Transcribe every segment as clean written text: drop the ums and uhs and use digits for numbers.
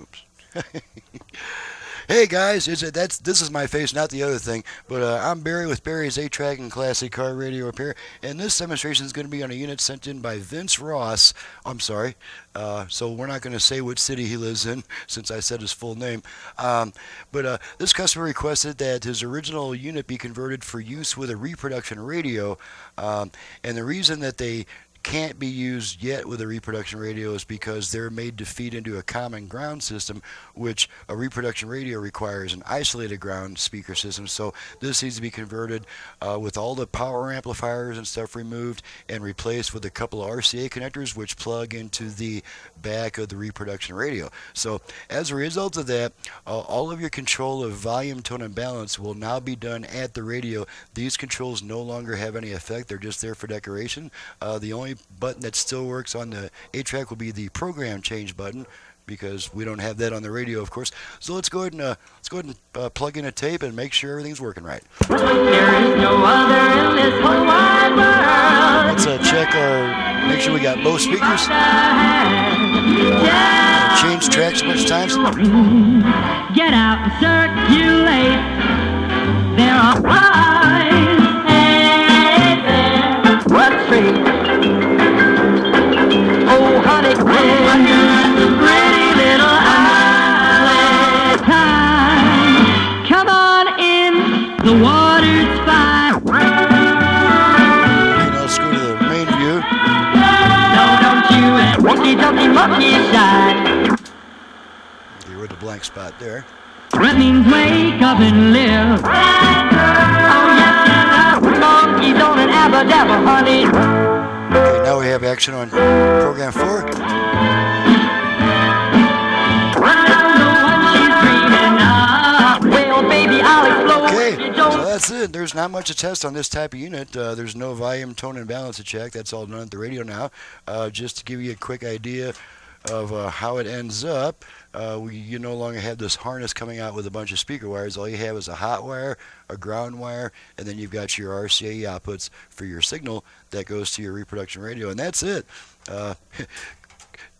Oops. Hey guys, this is my face, not the other thing. But I'm Barry with Barry's 8-Track and Classic Car Radio Repair, and this demonstration is going to be on a unit sent in by Vince Ross. I'm sorry, so we're not going to say what city he lives in since I said his full name. But this customer requested that his original unit be converted for use with a reproduction radio, and the reason that they can't be used yet with a reproduction radio is because they're made to feed into a common ground system, which a reproduction radio requires an isolated ground speaker system. So this needs to be converted with all the power amplifiers and stuff removed and replaced with a couple of RCA connectors which plug into the back of the reproduction radio. So as a result of that, all of your control of volume, tone, and balance will now be done at the radio. These controls no longer have any effect. They're just there for decoration. The only button that still works on the 8-track will be the program change button, because we don't have that on the radio, of course. So let's go ahead and plug in a tape and make sure everything's working right. There is no other in this whole wide world. Let's make sure we got both speakers. Change tracks a bunch of times. Get out and circulate. There are eyes. Hey there, what's free? Oh, honey, under the pretty little island time. Come on in, the water's fine. Okay, now let's go to the main view. No, don't you monkey, donkey, monkey side. Get rid of the blank spot there. That means wake up and live. Oh, yes, monkey, don't an abba dabba, honey. Okay, now we have action on program 4. Okay, so that's it. There's not much to test on this type of unit. There's no volume, tone, and balance to check. That's all done at the radio now. Just to give you a quick idea of how it ends up, you no longer have this harness coming out with a bunch of speaker wires. All you have is a hot wire, a ground wire, and then you've got your RCA outputs for your signal that goes to your reproduction radio, and that's it.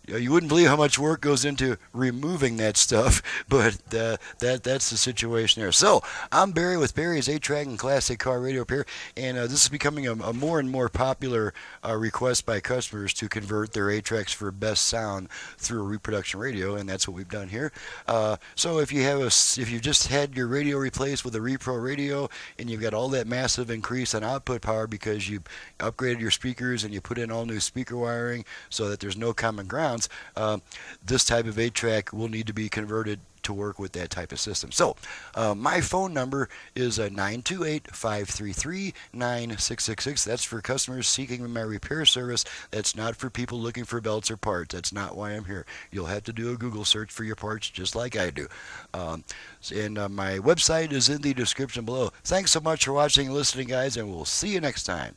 You wouldn't believe how much work goes into removing that stuff, but that's the situation there. So, I'm Barry with Barry's 8-Track and Classic Car Radio Repair, and this is becoming a more and more popular request by customers to convert their 8-Tracks for best sound through a reproduction radio, and that's what we've done here. So, if you've just had your radio replaced with a repro radio, and you've got all that massive increase in output power because you upgraded your speakers and you put in all new speaker wiring so that there's no common ground, this type of 8-track will need to be converted to work with that type of system. So, my phone number is 928-533-9666. That's for customers seeking my repair service. That's not for people looking for belts or parts. That's not why I'm here. You'll have to do a Google search for your parts just like I do. And my website is in the description below. Thanks so much for watching and listening, guys, and we'll see you next time.